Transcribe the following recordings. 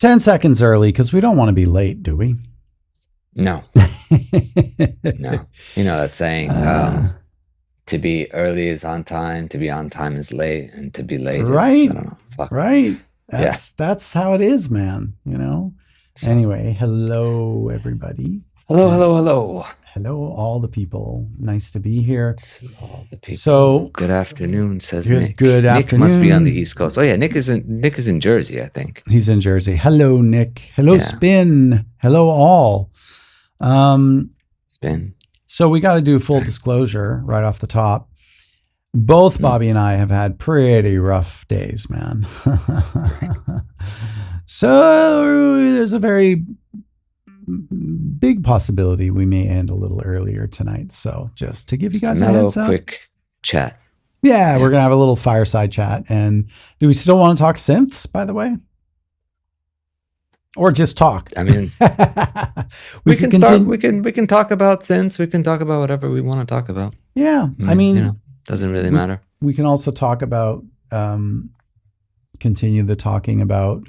10 seconds early because we don't want to be late, do we? No. No. You know that saying, to be early is on time, to be on time is late, and to be late right. is, I don't know. Fuck. Right. That's how it is, man. You know? So, anyway, hello, everybody. Hello. Hello, all the people. Nice to be here. All the people. So, good afternoon, says Nick. Good afternoon. Nick must be on the East Coast. Oh yeah, Nick is in Jersey, I think. He's in Jersey. Hello, Nick. Hello, Spin. Hello, all. Spin. So we got to do full disclosure right off the top. Both Bobby and I have had pretty rough days, man. So there's a very big possibility we may end a little earlier tonight. So just to give you guys a heads up. Quick chat. Yeah, we're going to have a little fireside chat. And do we still want to talk synths, by the way? Or just talk? I mean, we can start. We can talk about synths. We can talk about whatever we want to talk about. Yeah, I mean, doesn't really matter. We can also talk about, continue the talking about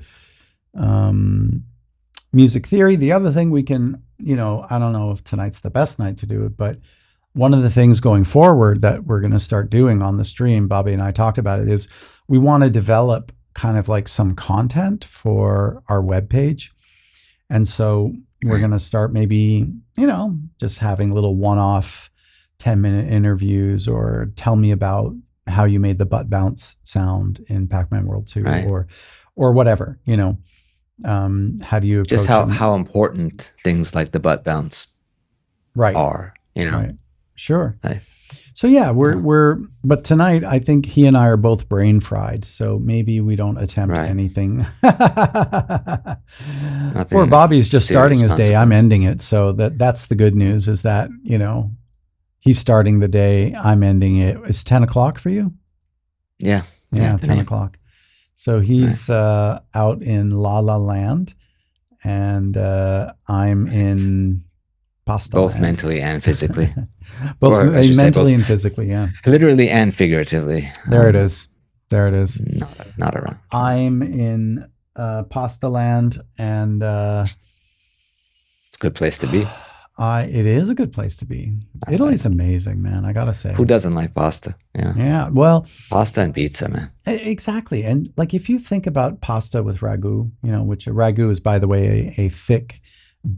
music theory. The other thing we can, I don't know if tonight's the best night to do it, but one of the things going forward that we're going to start doing on the stream, Bobby and I talked about it, is we want to develop kind of like some content for our webpage. And so we're going to start maybe, just having little one-off 10-minute interviews, or tell me about how you made the butt bounce sound in Pac-Man World 2, or whatever, how do you approach just how important things like the butt bounce are, Right. Sure. So yeah, but tonight I think he and I are both brain fried, so maybe we don't attempt anything. Or Bobby's just starting his day. I'm ending it. So that's the good news, is that, he's starting the day. I'm ending it. It's 10 o'clock for you? Yeah. 10 o'clock. So he's out in La La Land, and I'm in Pasta Both Land. Mentally and physically. Both mentally and physically, yeah. Literally and figuratively. There it is. Not around. I'm in Pasta Land, and it's a good place to be. It is a good place to be. Italy's amazing, man. I gotta say. Who doesn't like pasta? Yeah. Well, pasta and pizza, man. Exactly. And like, if you think about pasta with ragu, which a ragu is, by the way, a thick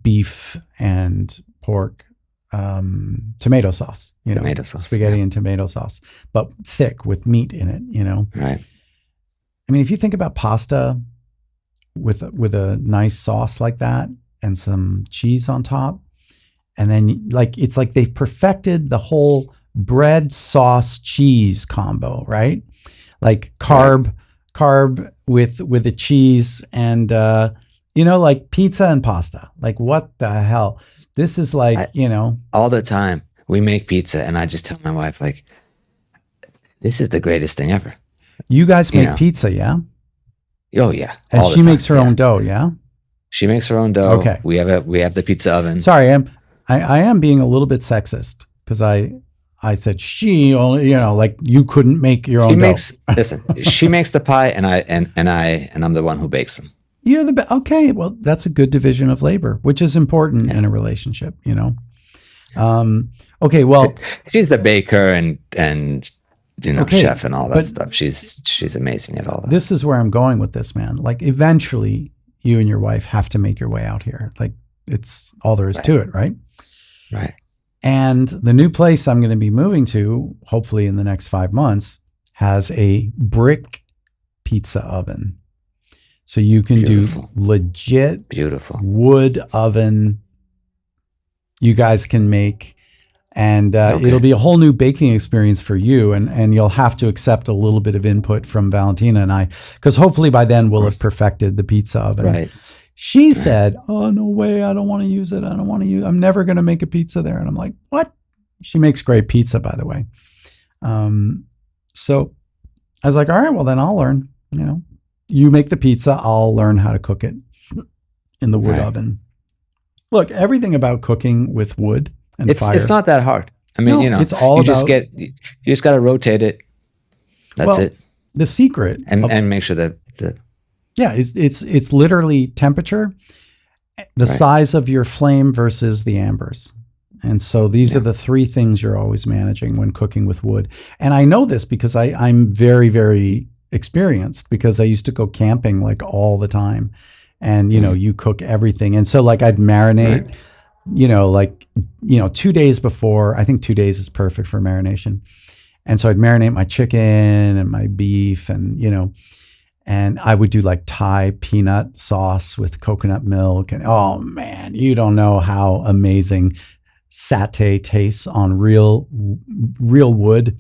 beef and pork tomato sauce. Tomato sauce, spaghetti and tomato sauce, but thick with meat in it. Right. I mean, if you think about pasta with a nice sauce like that and some cheese on top. And then it's like they've perfected the whole bread, sauce, cheese combo, right? Like carb with a cheese, and like pizza and pasta. Like, what the hell? This is like, all the time we make pizza, and I just tell my wife, like, this is the greatest thing ever. You guys make pizza, yeah? Oh yeah. And she makes her own dough, yeah? She makes her own dough. Okay. We have the pizza oven. Sorry, I am being a little bit sexist, because I said she only, like you couldn't make your own dough. Listen, she makes the pie, and I'm the one who bakes them. You're okay. Well, that's a good division of labor, which is important in a relationship, Okay, well, she's the baker and chef and all that stuff. She's amazing at all that. This is where I'm going with this, man. Like, eventually you and your wife have to make your way out here. Like, it's all there is to it, right? Right. And the new place I'm going to be moving to, hopefully in the next 5 months, has a brick pizza oven. So you can do legit wood oven. You guys can make, and it'll be a whole new baking experience for you. And you'll have to accept a little bit of input from Valentina and I, because hopefully by then we'll have perfected the pizza oven. Right. She said, "Oh, no way. I don't want to use it. I'm never going to make a pizza there." And I'm like, "What?" She makes great pizza, by the way. So I was like, "All right, well then I'll learn, you make the pizza. I'll learn how to cook it in the wood oven." Look, everything about cooking with wood and fire. It's not that hard. I mean, it's all about, you just got to rotate it. That's it. The secret. And make sure that Yeah, it's literally temperature, the size of your flame versus the ambers. And so these are the three things you're always managing when cooking with wood. And I know this because I'm very, very experienced, because I used to go camping like all the time. And, you know, you cook everything. And so like I'd marinate, 2 days before. I think 2 days is perfect for marination. And so I'd marinate my chicken and my beef and, and I would do like Thai peanut sauce with coconut milk. And oh man, you don't know how amazing satay tastes on real wood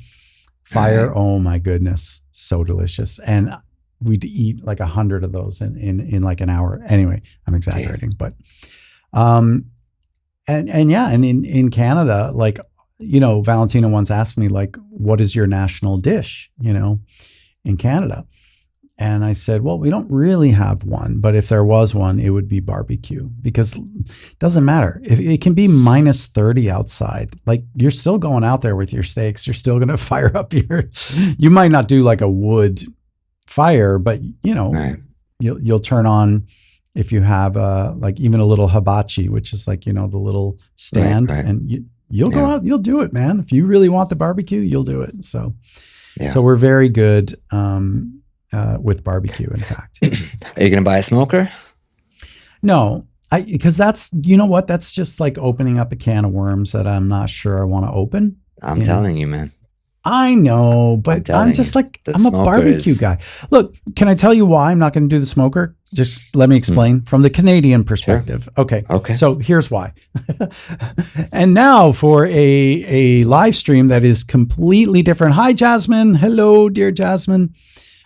fire. Oh my goodness, so delicious. And we'd eat like 100 of those in like an hour. Anyway, I'm exaggerating, but and in Canada, like, Valentina once asked me, like, what is your national dish, in Canada? And I said, well, we don't really have one, but if there was one, it would be barbecue, because it doesn't matter. If it can be minus 30 outside, like you're still going out there with your steaks. You're still going to fire up you might not do like a wood fire, but you'll turn on, if you have like even a little hibachi, which is like, the little stand, and you'll go out, you'll do it, man. If you really want the barbecue, you'll do it. So we're very good, with barbecue, in fact. Are you going to buy a smoker? No, because that's, that's just like opening up a can of worms that I'm not sure I want to open. I'm telling you, man. I know, but I'm just like, I'm a barbecue guy. Look, can I tell you why I'm not going to do the smoker? Just let me explain from the Canadian perspective. Sure. Okay. So here's why. And now for a live stream that is completely different. Hi, Jasmine. Hello, dear Jasmine.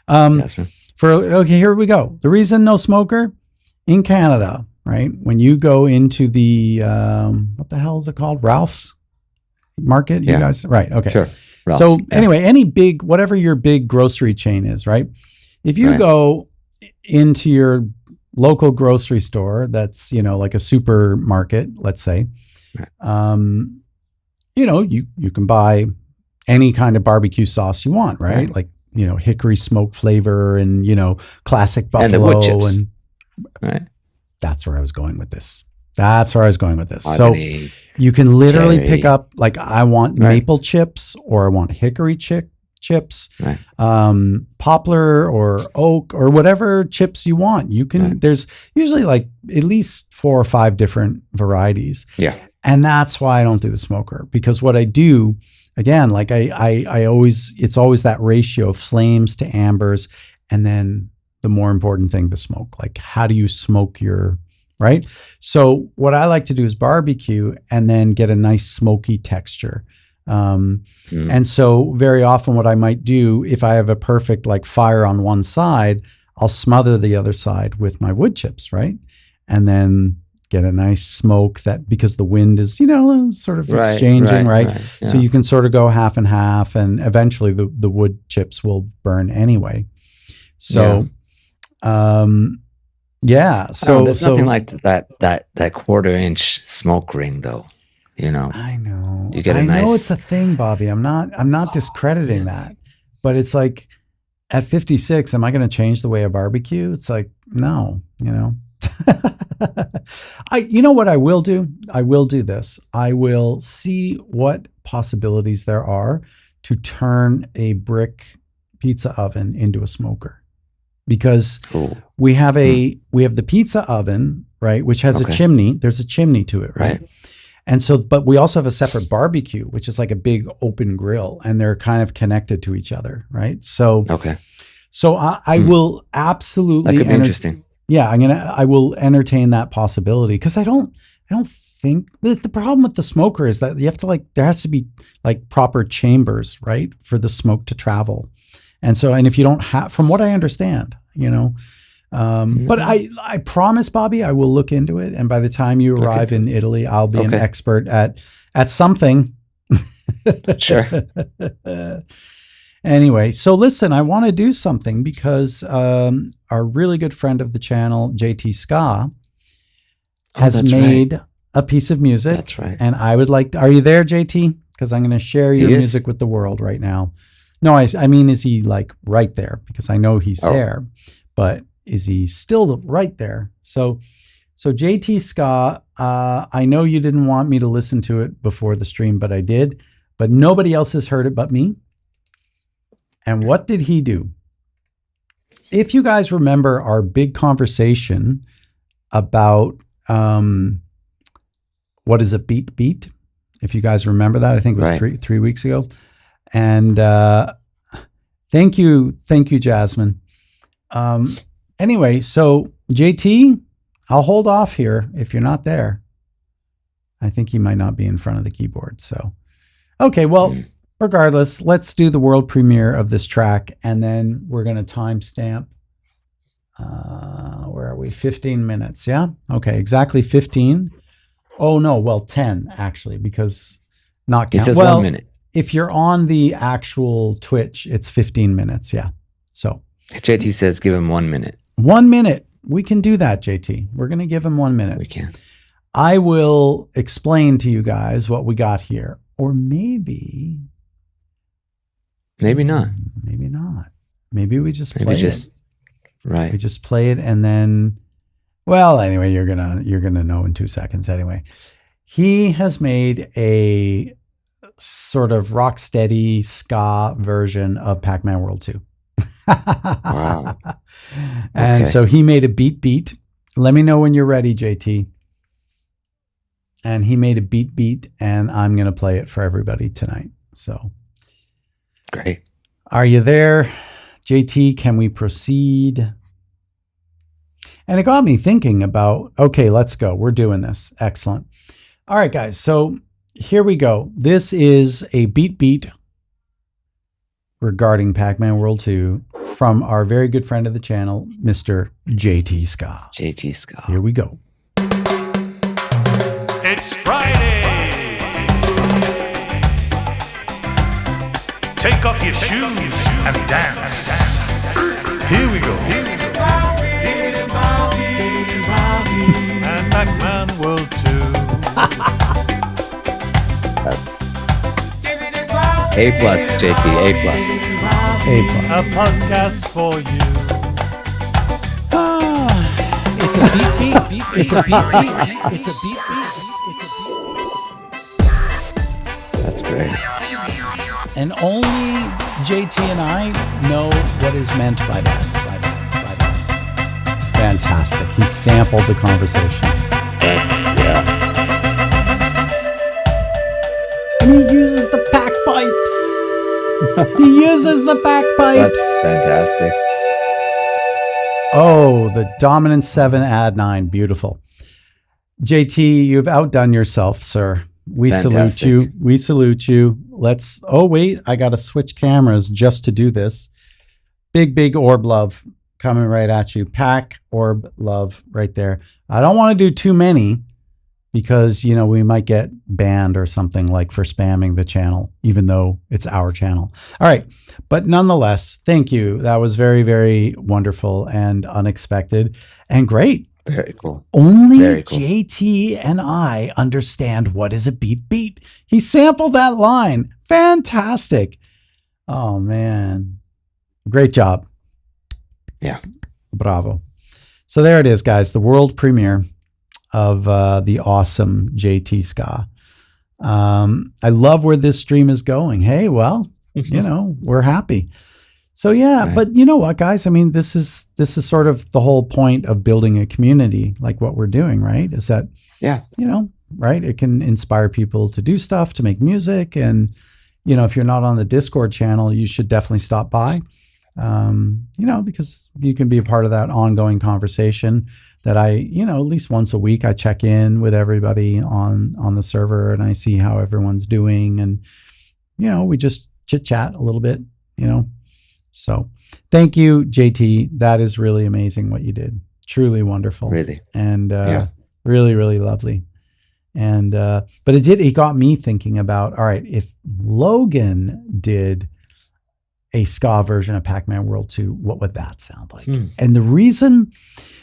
Here we go. The reason no smoker in Canada, right? When you go into the what the hell is it called? Ralph's Market, you guys, right? Okay, sure. Ralph's, so anyway, any big, whatever your big grocery chain is, right? If you go into your local grocery store, that's like a supermarket, let's say, you can buy any kind of barbecue sauce you want, right? Like hickory smoke flavor and, classic buffalo. And the wood chips. That's where I was going with this. So Albany, you can literally pick up, like, I want maple chips, or I want hickory chips, poplar or oak, or whatever chips you want. You can, there's usually like at least 4 or 5 different varieties. Yeah. And that's why I don't do the smoker, because what I do, again, like I always, it's always that ratio of flames to ambers. And then the more important thing, the smoke, like how do you smoke your, right? So what I like to do is barbecue and then get a nice smoky texture. And so very often what I might do, if I have a perfect like fire on one side, I'll smother the other side with my wood chips, right? And then get a nice smoke, that because the wind is, sort of exchanging, right? Yeah. So you can sort of go half and half, and eventually the wood chips will burn anyway. So, so there's nothing like that 1/4-inch smoke ring, though. I know. You get I know it's a thing, Bobby. I'm not discrediting that, but it's like at 56, am I going to change the way I barbecue? It's like, no, what I will do? I will do this. I will see what possibilities there are to turn a brick pizza oven into a smoker, because we have the pizza oven, right, which has a chimney. There's a chimney to it, right? And so, but we also have a separate barbecue, which is like a big open grill, and they're kind of connected to each other, right? So, so I will absolutely, that could be interesting. Yeah, I will entertain that possibility, because I don't think the problem with the smoker is that you have to there has to be like proper chambers, right, for the smoke to travel. And so, and if you don't have, from what I understand, but I promise, Bobby, I will look into it. And by the time you arrive in Italy, I'll be an expert at something. Sure. Anyway, so listen, I want to do something, because our really good friend of the channel, JT Ska, has made a piece of music. That's right. And I would like, are you there, JT? Because I'm going to share your music with the world right now. No, I mean, is he like right there? Because I know he's there, but is he still right there? So JT Ska, I know you didn't want me to listen to it before the stream, but I did. But nobody else has heard it but me. And what did he do? If you guys remember our big conversation about what is a beat? If you guys remember that, I think it was Right. three weeks ago. And thank you, Jasmine. Anyway, so JT, I'll hold off here if you're not there. I think he might not be in front of the keyboard. So, okay, well, regardless, let's do the world premiere of this track, and then we're going to timestamp. Where are we? 15 minutes. Yeah. Okay. Exactly 15. Oh no. Well, 10 actually, because not count. He says well, 1 minute. If you're on the actual Twitch, it's 15 minutes. Yeah. So JT says give him 1 minute. 1 minute. We can do that, JT. We're going to give him 1 minute. We can. I will explain to you guys what we got here. Or maybe not. Maybe not. Maybe we just Maybe play just it. right. We just play it and then, well, anyway, you're gonna know in 2 seconds anyway. He has made a sort of rock steady ska version of Pac-Man World 2. Wow. And Okay. so he made a beat. Let me know when you're ready, JT. And he made a beat, and I'm gonna play it for everybody tonight. So Great. are you there? JT, can we proceed? And it got me thinking about, okay, let's go. We're doing this. Excellent. All right, guys. So here we go. This is a beat regarding Pac-Man World 2 from our very good friend of the channel, Mr. JT Ska. JT Ska. Here we go. It's Friday. Take off your shoes and dance. Here we go. And Pac-Man World 2. That's A plus, JT. A plus. A A plus. podcast for you. It's a beat. It's a beat. It's a beat. It's a beat. That's great. And only JT and I know what is meant by that. Fantastic. He sampled the conversation. Yeah. And he uses the pack pipes. He uses the pack pipes. That's fantastic. Oh, the dominant 7 add 9. Beautiful. JT, you've outdone yourself, sir. We Fantastic. salute you. We salute you. Let's, oh, wait, I got to switch cameras just to do this. Big orb love coming right at you. Pack orb love right there. I don't want to do too many because, you know, we might get banned or something like for spamming the channel, even though it's our channel. All right. But nonetheless, thank you. That was very, very wonderful and unexpected and great. Very cool. Only Very cool. JT and I understand what is a beat. He sampled that line. Fantastic. Oh, man. Great job. Yeah. Bravo. So there it is, guys. The world premiere of the awesome JT Ska. I love where this stream is going. Hey, well, you know, we're happy. So yeah, Right. but you know what, guys? I mean, this is sort of the whole point of building a community, like what we're doing, right? Is that, Yeah. you know, right? It can inspire people to do stuff, to make music, and you know, if you're not on the Discord channel, you should definitely stop by. You know, because you can be a part of that ongoing conversation that I, you know, at least once a week I check in with everybody on the server and I see how everyone's doing, and you know, we just chit chat a little bit, you know. So thank you, JT. That is really amazing what you did. Truly wonderful. Really. And Yeah. really, really lovely. And but it got me thinking about, all right, if Logan did a ska version of Pac-Man World 2, what would that sound like? And the reason,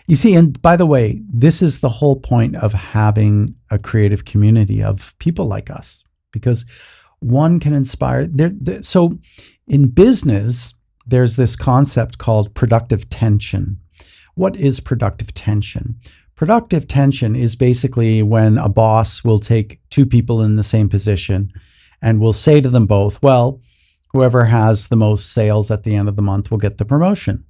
you see, and by the way, this is the whole point of having a creative community of people like us, because one can inspire. So in business, there's this concept called productive tension, what is productive tension? Productive tension is basically when a boss will take two people in the same position and will say to them both, well, whoever has the most sales at the end of the month will get the promotion.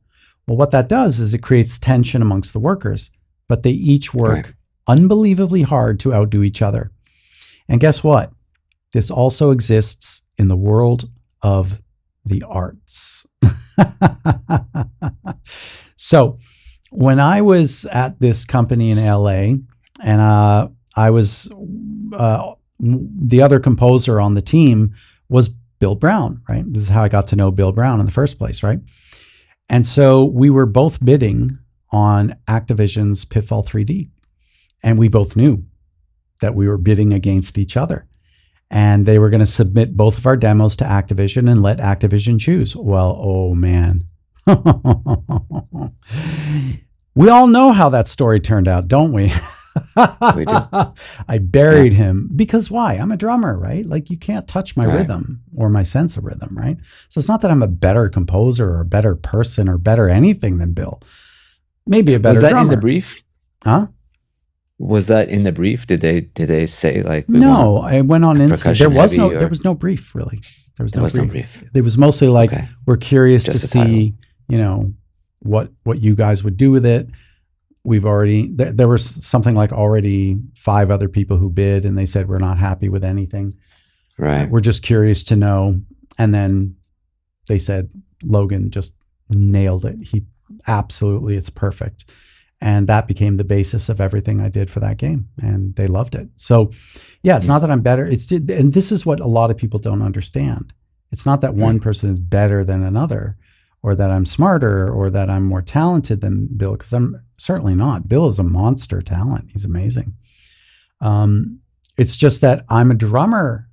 Well, what that does is it creates tension amongst the workers, but they each work unbelievably hard to outdo each other. And guess what? This also exists in the world of the arts. So when I was at this company in LA, and I was the other composer on the team was Bill Brown, right? This is how I got to know Bill Brown in the first place, right? And so we were both bidding on Activision's Pitfall 3D. And we both knew that we were bidding against each other. And they were going to submit both of our demos to Activision and let Activision choose. Well, oh man. We all know how that story turned out, don't we? We do. I buried him because why? I'm a drummer, right? Like you can't touch my rhythm or my sense of rhythm, right? So it's not that I'm a better composer or a better person or better anything than Bill. Maybe a better Was that drummer. in the brief? Huh? Was that in the brief? Did they say like no? I went on Instagram. There was no brief really. There was no brief. It was mostly like we're curious to see, what you guys would do with it. We've already there was something like already 5 other people who bid, and they said we're not happy with anything. Right. We're just curious to know. And then they said Logan just nailed it. He absolutely, it's perfect. And that became the basis of everything I did for that game. And they loved it. So yeah, it's not that I'm better. And this is what a lot of people don't understand. It's not that one person is better than another, or that I'm smarter, or that I'm more talented than Bill, because I'm certainly not. Bill is a monster talent. He's amazing. It's just that I'm a drummer.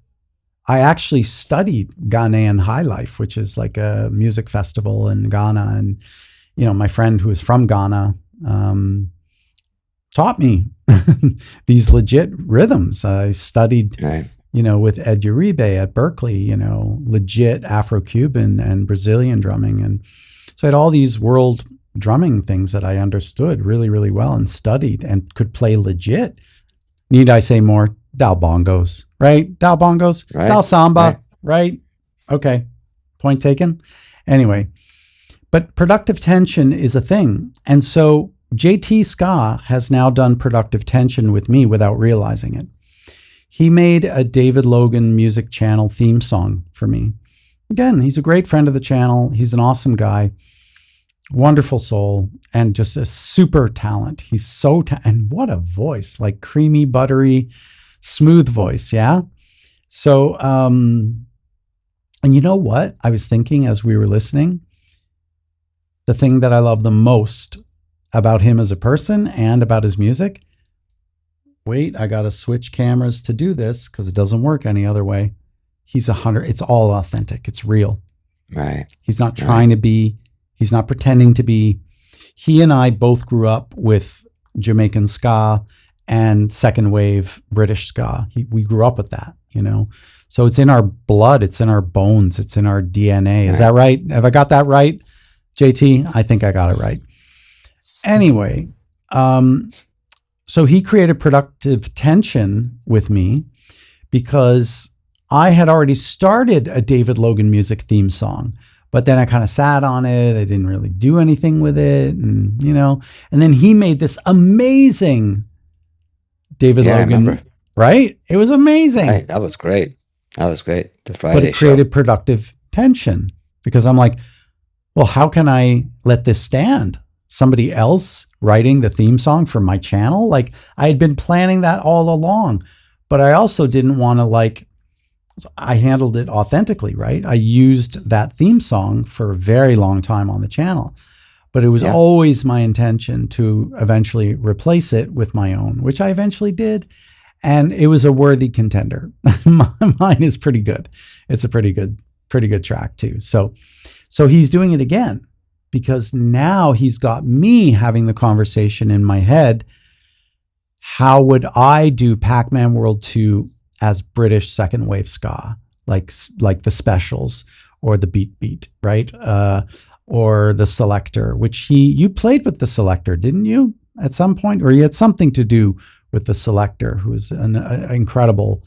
I actually studied Ghanaian High Life, which is like a music festival in Ghana. And, my friend who is from Ghana taught me these legit rhythms. I studied, with Ed Uribe at Berkeley, legit Afro-Cuban and Brazilian drumming. And so I had all these world drumming things that I understood really, really well and studied and could play legit. Need I say more? Dal bongos, right? Dal bongos, Dal samba, right? Okay. Point taken. Anyway, but productive tension is a thing. And so JT Ska has now done productive tension with me without realizing it. He made a David Logan music channel theme song for me. Again, he's a great friend of the channel. He's an awesome guy, wonderful soul, and just a super talent. He's so, and what a voice, like creamy, buttery, smooth voice. Yeah. So, and you know what? I was thinking as we were listening, the thing that I love the most about him as a person and about his music. Wait, I got to switch cameras to do this because it doesn't work any other way. He's 100. It's all authentic. It's real. Right. He's not trying to be. He's not pretending to be. He and I both grew up with Jamaican ska and second wave British ska. We grew up with that, So it's in our blood. It's in our bones. It's in our DNA. Is that right? Have I got that right, JT? I think I got it right. Anyway, so he created productive tension with me because I had already started a David Logan music theme song, but then I kind of sat on it. I didn't really do anything with it. And, and then he made this amazing David Logan, right? It was amazing. Right. That was great. The Friday But it created productive tension because I'm like, well, how can I let this stand? Somebody else writing the theme song for my channel? Like I had been planning that all along, but I also didn't want to I handled it authentically, right? I used that theme song for a very long time on the channel, but it was always my intention to eventually replace it with my own, which I eventually did. And it was a worthy contender. Mine is pretty good. It's a pretty good track too. So he's doing it again. Because now he's got me having the conversation in my head. How would I do Pac-Man World 2 as British second wave ska, like the Specials or the Beat, right? or the Selector, which you played with the Selector, didn't you, at some point? Or you had something to do with the Selector, who's an incredible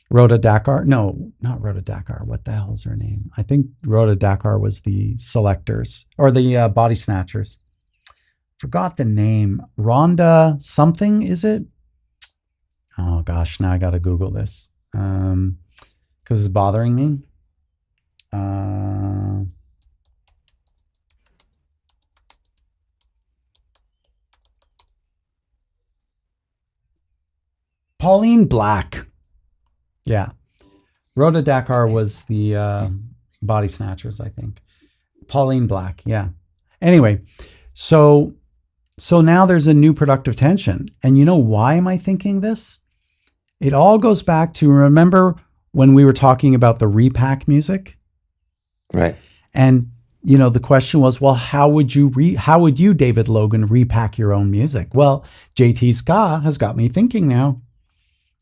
Rhoda Dakar. No, not Rhoda Dakar. What the hell's her name? I think Rhoda Dakar was the Selectors, or the Body Snatchers. Forgot the name. Rhonda something, is it? Oh gosh, now I got to Google this because it's bothering me. Pauline Black. Yeah. Rhoda Dakar was the Body Snatchers, I think. Pauline Black, yeah. Anyway, so now there's a new productive tension. And you know why am I thinking this? It all goes back to, remember when we were talking about the repack music? Right. And the question was, well, how would you, David Logan, repack your own music? Well, JT Ska has got me thinking now.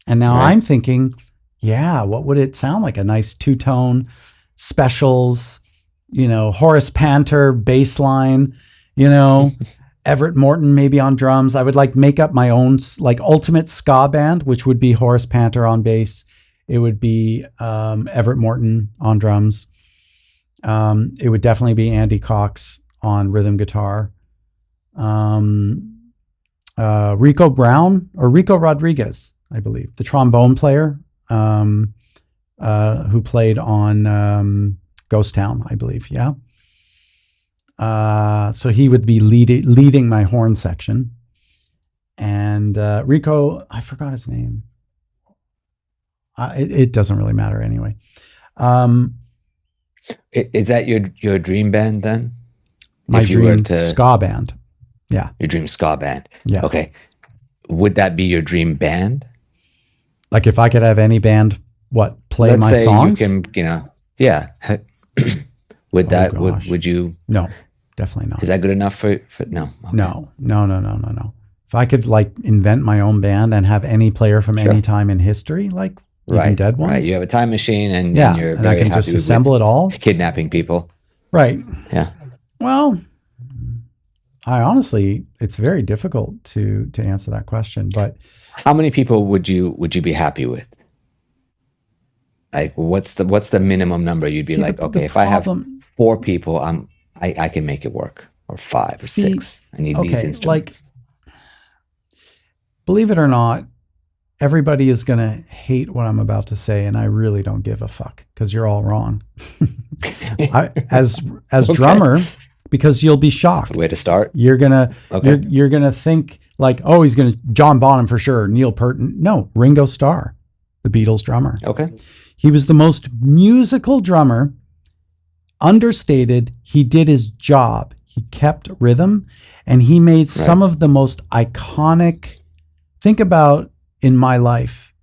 And now I'm thinking, yeah, what would it sound like? A nice two-tone specials, Horace Panter bass line, Everett Morton maybe on drums. I would make up my own ultimate ska band, which would be Horace Panter on bass. It would be Everett Morton on drums. It would definitely be Andy Cox on rhythm guitar. Rico Brown or Rico Rodriguez, I believe, the trombone player who played on Ghost Town, I believe. Yeah. So he would be leading my horn section. And Rico, I forgot his name. It doesn't really matter anyway. Is that your dream band then? My dream ska band. Yeah. Your dream ska band. Yeah. Okay. Would that be your dream band? Like if I could have any band, play Let's my say songs? You can, yeah. Would you? No, definitely not. Is that good enough for no? Okay. No. If I could invent my own band and have any player from any time in history, even dead ones. Right. You have a time machine and you're and very I can happy just assemble it all. Kidnapping people. Right. Yeah. Well, I honestly, it's very difficult to answer that question, but how many people would you be happy with? What's the minimum number you'd be if I have 4 people, I can make it work, or 5 or 6. I need these instruments. Believe it or not, everybody is going to hate what I'm about to say, and I really don't give a fuck because you're all wrong. As drummer, because you'll be shocked. That's a way to start. You're gonna you're gonna think he's gonna John Bonham for sure, Neil Peart. No, Ringo Starr, the Beatles drummer. Okay. He was the most musical drummer. Understated. He did his job. He kept rhythm, and he made some of the most iconic. Think about In My Life.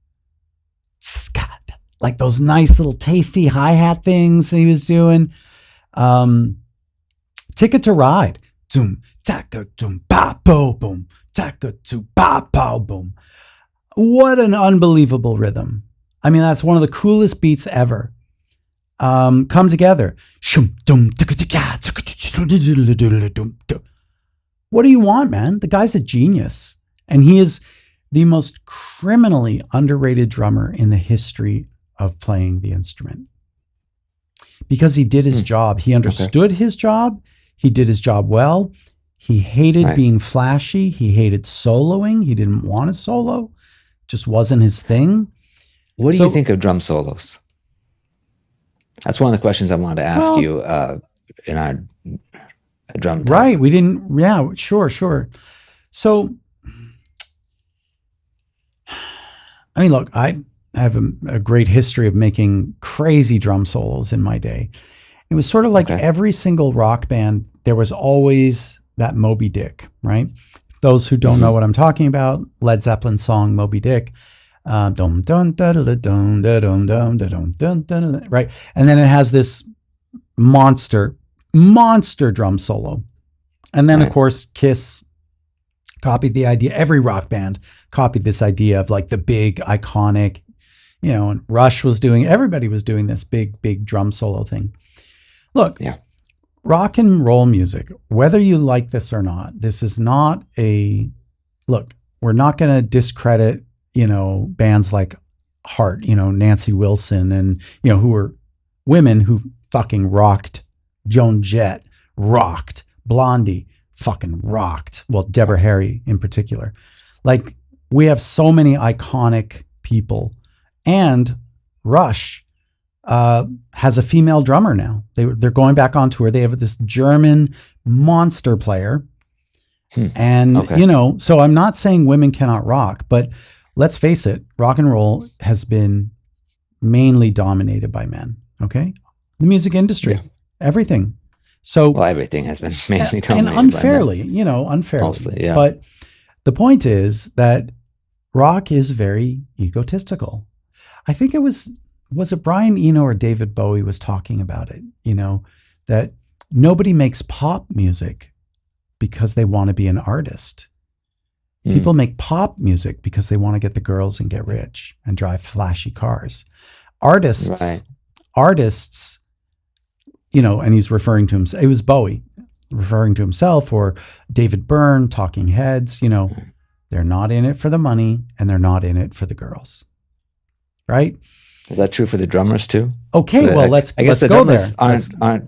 Scott, those nice little tasty hi-hat things he was doing. Ticket to Ride. Doom, taka, doom, ba, bo, boom, taka, to, ba, pow, boom. What an unbelievable rhythm. I mean, that's one of the coolest beats ever. Come Together. What do you want, man? The guy's a genius. And he is the most criminally underrated drummer in the history of playing the instrument. Because he did his job. He understood his job. He did his job well. He hated being flashy. He hated soloing. He didn't want to solo. Just wasn't his thing. What do you think of drum solos? That's one of the questions I wanted to ask you in our drum time. Right. We didn't. Yeah, sure. So, I mean, look, I have a great history of making crazy drum solos in my day. It was sort of like every single rock band, there was always that Moby Dick, right? Those who don't know what I'm talking about, Led Zeppelin song Moby Dick. Right? And then it has this monster drum solo. And then, of course, Kiss copied the idea. Every rock band copied this idea of the big, iconic, and Rush was doing, everybody was doing this big drum solo thing. Look, rock and roll music, whether you like this or not, this is not a look. We're not going to discredit, bands like Heart, Nancy Wilson, and who were women who fucking rocked. Joan Jett rocked. Blondie fucking rocked. Well, Deborah Harry in particular. Like, we have so many iconic people, and Rush has a female drummer now. They're going back on tour. They have this German monster player. And, Okay. so I'm not saying women cannot rock, but let's face it, rock and roll has been mainly dominated by men. Okay. The music industry, everything. So, Well, everything has been mainly and dominated unfairly, by men. unfairly. Mostly, yeah. But the point is that rock is very egotistical. I think was it Brian Eno or David Bowie was talking about it, that nobody makes pop music because they want to be an artist. People make pop music because they want to get the girls and get rich and drive flashy cars. Artists, and he's referring to himself. It was Bowie referring to himself, or David Byrne, Talking Heads. They're not in it for the money, and they're not in it for the girls. Right? Is that true for the drummers too? Okay, well, let's the go drummers there.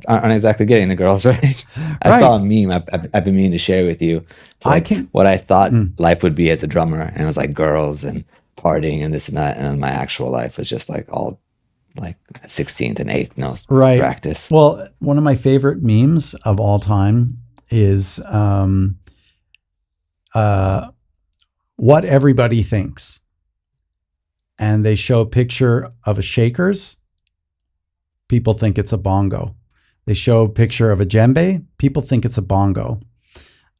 Aren't exactly getting the girls, right? I saw a meme I've been meaning to share with you. It's like what I thought life would be as a drummer, and it was like girls and partying and this and that, and then my actual life was just like all like 16th and 8th notes practice. Well, one of my favorite memes of all time is what everybody thinks. And they show a picture of a shakers. People think it's a bongo. They show a picture of a djembe. People think it's a bongo.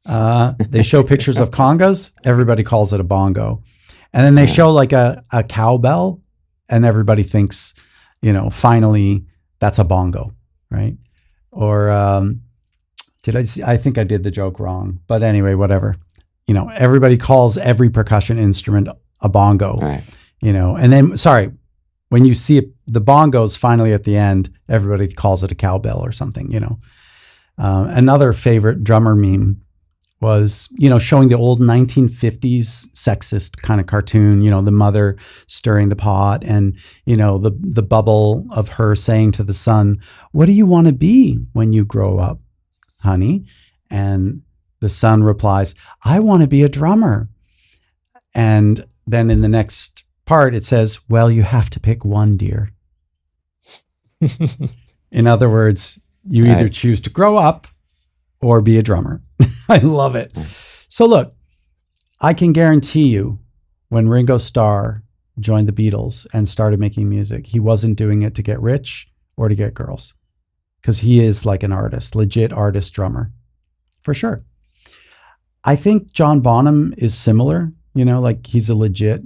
They show pictures of congas. Everybody calls it a bongo. And then they show like a cowbell, and everybody thinks, finally that's a bongo, right? Or I think I did the joke wrong, but anyway, whatever. Everybody calls every percussion instrument a bongo. Right. And then, when you see the bongos finally at the end, everybody calls it a cowbell or something, Another favorite drummer meme was, showing the old 1950s sexist kind of cartoon, the mother stirring the pot and, the bubble of her saying to the son, "What do you want to be when you grow up, honey?" And the son replies, "I want to be a drummer." And then in the next part, it says, "Well, you have to pick one, dear." In other words, you either choose to grow up or be a drummer. I love it. So look, I can guarantee you when Ringo Starr joined the Beatles and started making music, he wasn't doing it to get rich or to get girls, because he is like an artist, legit artist drummer, for sure. I think John Bonham is similar, like he's a legit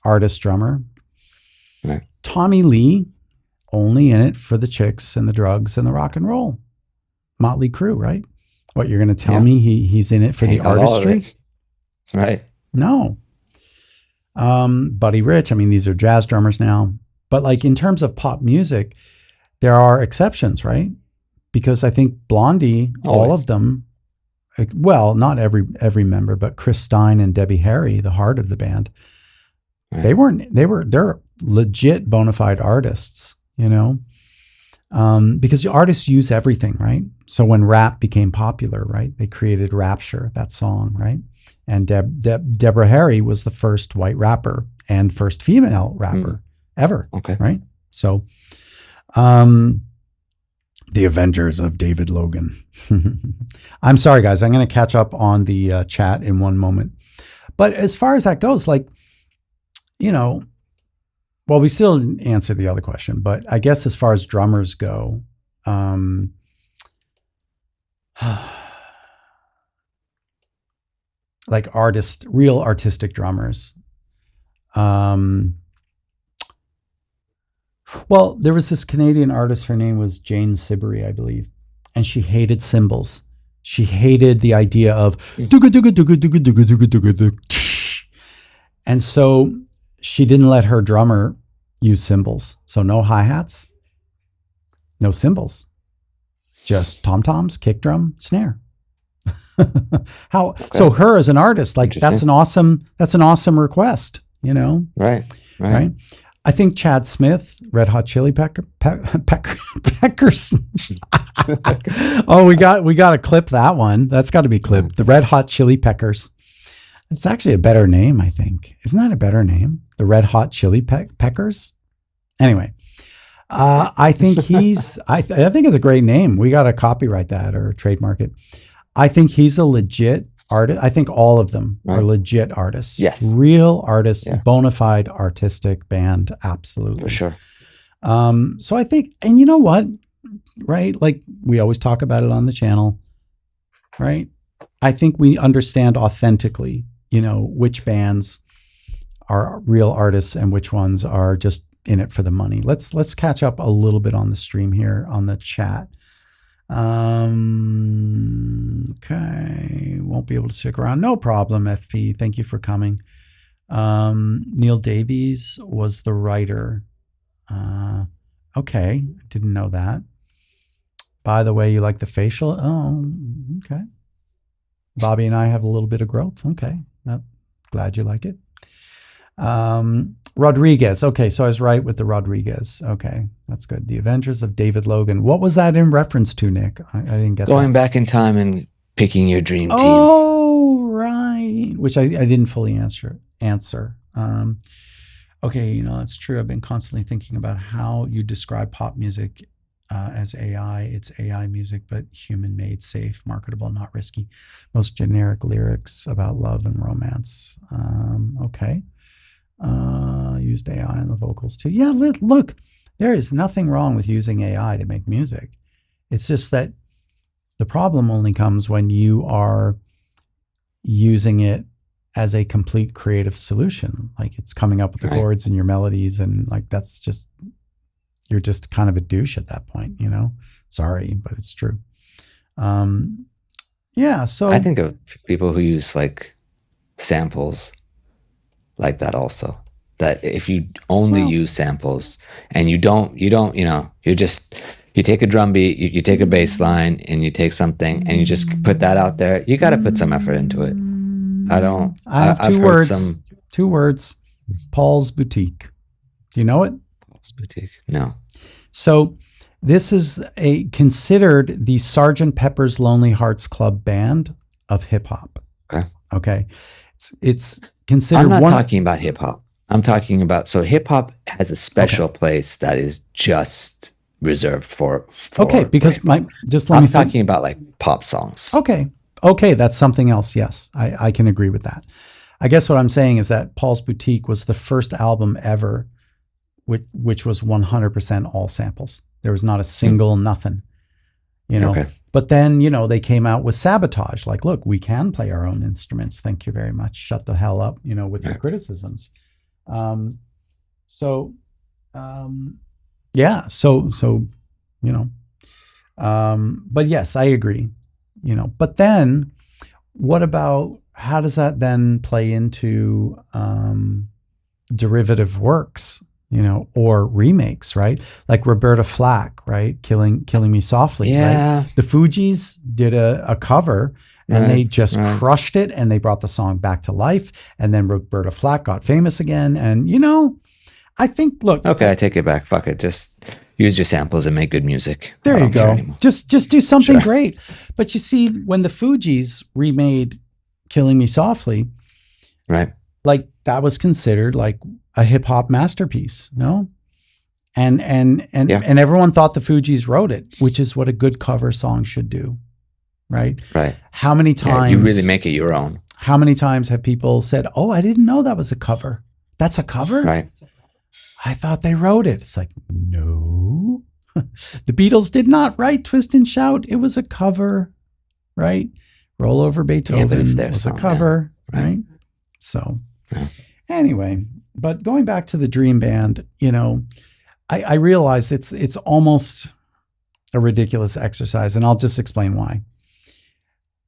artist drummer. Right. Tommy Lee, only in it for the chicks and the drugs and the rock and roll. Motley Crue, right? What, you're going to tell me he's in it for the artistry? Right. No. Buddy Rich, these are jazz drummers now. But like in terms of pop music, there are exceptions, right? Because I think Blondie, all of them, well, not every member, but Chris Stein and Debbie Harry, the heart of the band, right. They're legit bona fide artists, because the artists use everything, right? So when rap became popular, right, they created Rapture, that song, right? And Deborah Harry was the first white rapper and first female rapper ever, right? So, the Avengers of David Logan. I'm sorry, guys. I'm going to catch up on the chat in one moment. But as far as that goes, like, well, we still didn't answer the other question, but I guess as far as drummers go, like real artistic drummers. Well, there was this Canadian artist, her name was Jane Siberry, I believe, and she hated cymbals. She hated the idea of and so she didn't let her drummer use cymbals. So no hi-hats, no cymbals. Just tom-toms, kick drum, snare. So her as an artist, like that's an awesome request, you know? Right. I think Chad Smith, Red Hot Chili Peckers. Oh, we got to clip that one. That's got to be clipped. The Red Hot Chili Peckers. It's actually a better name, I think. Isn't that a better name? The Red Hot Chili Peckers. Anyway, I think I think it's a great name. We got to copyright that or trademark it. I think he's a legit artist. I think all of them are legit artists. Yes. Real artists, bona fide artistic band. Absolutely. For sure. So I think, and you know what, right? Like we always talk about it on the channel, right? I think we understand authentically, you know, which bands are real artists and which ones are just in it for the money. Let's catch up a little bit on the stream here on the chat. Okay, won't be able to stick around. No problem, FP. Thank you for coming. Neil Davies was the writer. Okay, didn't know that. By the way, you like the facial? Oh, okay. Bobby and I have a little bit of growth. Okay, glad you like it. Rodriguez. Okay, so I was right with the Rodriguez. Okay, that's good. The Avengers of David Logan. What was that in reference to, Nick? I didn't get Going back in time and picking your dream team. Oh, right. Which I didn't fully answer. Okay, you know, it's true. I've been constantly thinking about how you describe pop music as AI. It's AI music, but human-made, safe, marketable, not risky. Most generic lyrics about love and romance. Okay. Used AI in the vocals too. Yeah, look, there is nothing wrong with using AI to make music. It's just that the problem only comes when you are using it as a complete creative solution. Like it's coming up with the chords and your melodies, and like that's just, you're just kind of a douche at that point, you know? Sorry, but it's true. Yeah, so I think of people who use like samples like that also. That if you only use samples and you don't, you know, you take a drum beat, you take a bass line and you take something and you just put that out there, you got to put some effort into it. I have two words, Paul's Boutique. Do you know it? Paul's Boutique. No. So this is considered the Sgt. Pepper's Lonely Hearts Club Band of hip hop. Okay. It's considered. I'm not talking about hip hop. I'm talking about, so hip hop has a special place that is just reserved for okay, because I'm talking about like pop songs. Okay, that's something else. Yes, I can agree with that. I guess what I'm saying is that Paul's Boutique was the first album ever which was 100% all samples. There was not a single nothing, you know. Okay. But then, you know, they came out with Sabotage. Like, look, we can play our own instruments. Thank you very much. Shut the hell up, you know, with your criticisms. Yeah. So, you know, but yes, I agree, you know, but then what about, how does that then play into, derivative works, you know, or remakes, right? Like Roberta Flack, right? Killing Me Softly. Yeah. Right? The Fugees did a cover and they just crushed it, and they brought the song back to life. And then Roberta Flack got famous again. And, you know, I think, look. Okay, I take it back. Fuck it. Just use your samples and make good music. There you go. Just do something great. But you see, when the Fugees remade Killing Me Softly, right? Like that was considered like a hip hop masterpiece, no? And everyone thought the Fugees wrote it, which is what a good cover song should do. Right? Right. How many times you really make it your own. How many times have people said, "Oh, I didn't know that was a cover. That's a cover?" Right. I thought they wrote it. It's like, no. The Beatles did not write Twist and Shout. It was a cover, right? Roll Over Beethoven was a cover, right? So anyway, but going back to the Dream Band, you know, I realize it's almost a ridiculous exercise, and I'll just explain why.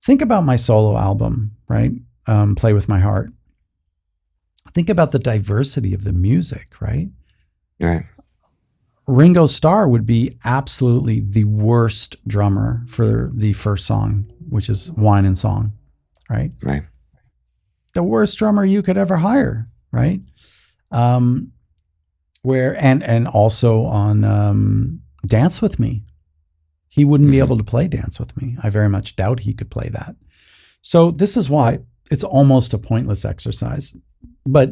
Think about my solo album, right? Play With My Heart. Think about the diversity of the music, right? Right. Ringo Starr would be absolutely the worst drummer for the first song, which is Wine and Song, right? Right. The worst drummer you could ever hire, right? Where and also on Dance with Me, he wouldn't be able to play Dance with Me. I very much doubt he could play that. So this is why it's almost a pointless exercise. But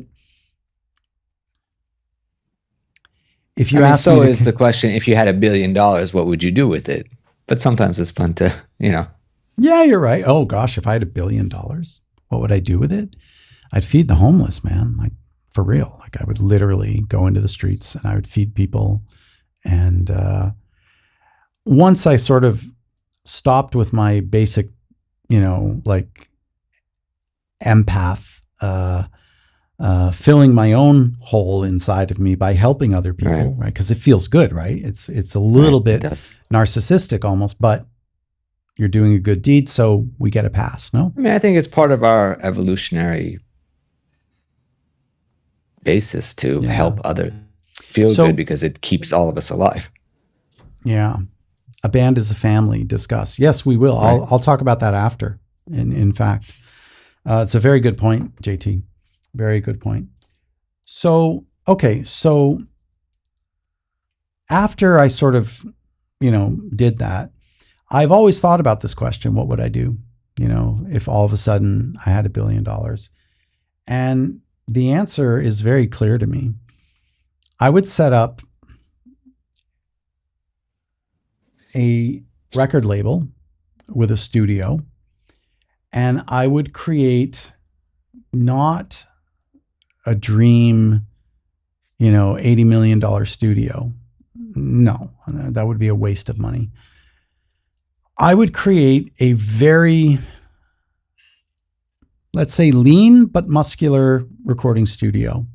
if you ask so is the question, if you had $1 billion, what would you do with it? But sometimes it's fun to, Yeah, you're right. Oh gosh, if I had $1 billion, what would I do with it? I'd feed the homeless, man. Like, for real. Like, I would literally go into the streets and I would feed people. And once I sort of stopped with my basic, like empath, filling my own hole inside of me by helping other people, right? Because it feels good, right? It's a little bit narcissistic almost, but you're doing a good deed, so we get a pass, no? I think it's part of our evolutionary basis to help others feel good, because it keeps all of us alive. Yeah. A band is a family. Discuss. Yes, we will. Right. I'll talk about that after. In fact, it's a very good point, JT. Very good point. So, okay. So after I sort of, did that, I've always thought about this question. What would I do? If all of a sudden I had $1 billion? And the answer is very clear to me. I would set up a record label with a studio, and I would create not a dream, $80 million studio. No, that would be a waste of money. I would create a very, let's say, lean but muscular recording studio,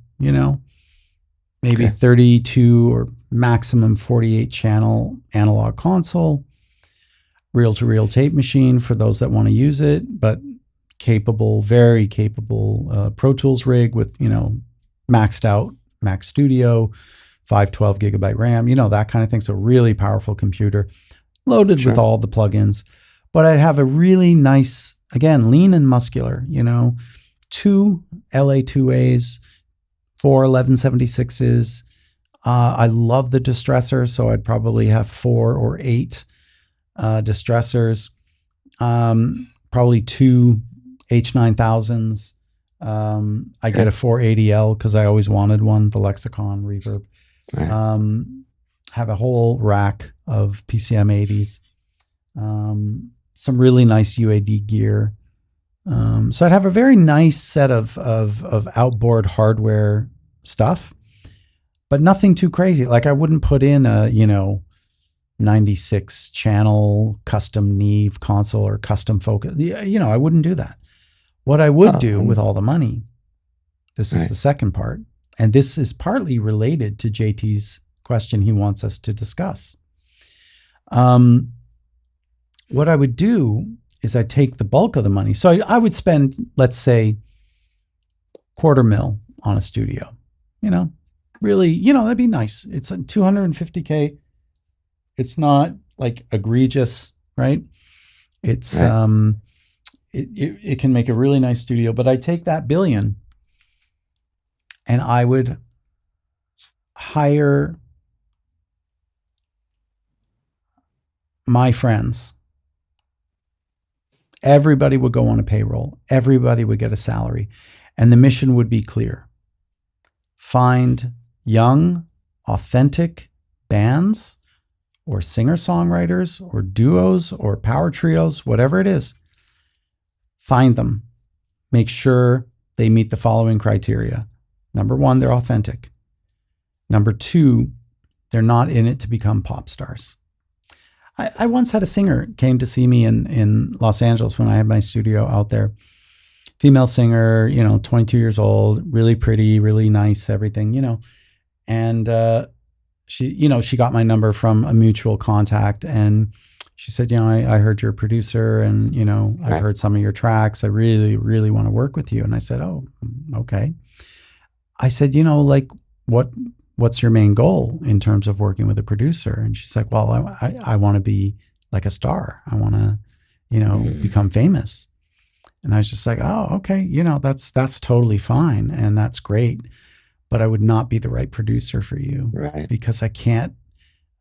maybe 32 or maximum 48 channel analog console, reel-to-reel tape machine for those that want to use it, but capable, very capable Pro Tools rig with, maxed out Mac Studio, 512 gigabyte RAM, that kind of thing. So really powerful computer loaded with all the plugins. But I'd have a really nice, again, lean and muscular, 2 LA2As, 4 1176s. I love the distressor, so I'd probably have 4 or 8 distressors. Probably 2 H9000s. I get a 480L because I always wanted one, the Lexicon reverb. Right. Have a whole rack of PCM 80s. Some really nice UAD gear. So I'd have a very nice set of outboard hardware stuff, but nothing too crazy. Like, I wouldn't put in a, 96 channel custom Neve console or custom Focus. I wouldn't do that. What I would do with all the money, this is the second part, and this is partly related to JT's question he wants us to discuss. What I would do is I'd take the bulk of the money. So I would spend, let's say, $250,000 on a studio. Really, that'd be nice. It's a $250K. It's not like egregious, right? It's it can make a really nice studio. But I take that $1 billion and I would hire my friends. Everybody would go on a payroll. Everybody would get a salary. And the mission would be clear. Find young, authentic bands or singer-songwriters or duos or power trios, whatever it is. Find them. Make sure they meet the following criteria. Number 1, they're authentic. Number 2, they're not in it to become pop stars. I once had a singer came to see me in Los Angeles when I had my studio out there. Female singer, 22 years old, really pretty, really nice, everything, And she got my number from a mutual contact, and she said, I heard you're a producer, and I've heard some of your tracks. I really, really want to work with you. And I said, oh, okay. I said, what's your main goal in terms of working with a producer? And she's like, well, I want to be like a star. I want to, become famous. And I was just like, oh, okay. That's totally fine. And that's great. But I would not be the right producer for you, right? Because I can't,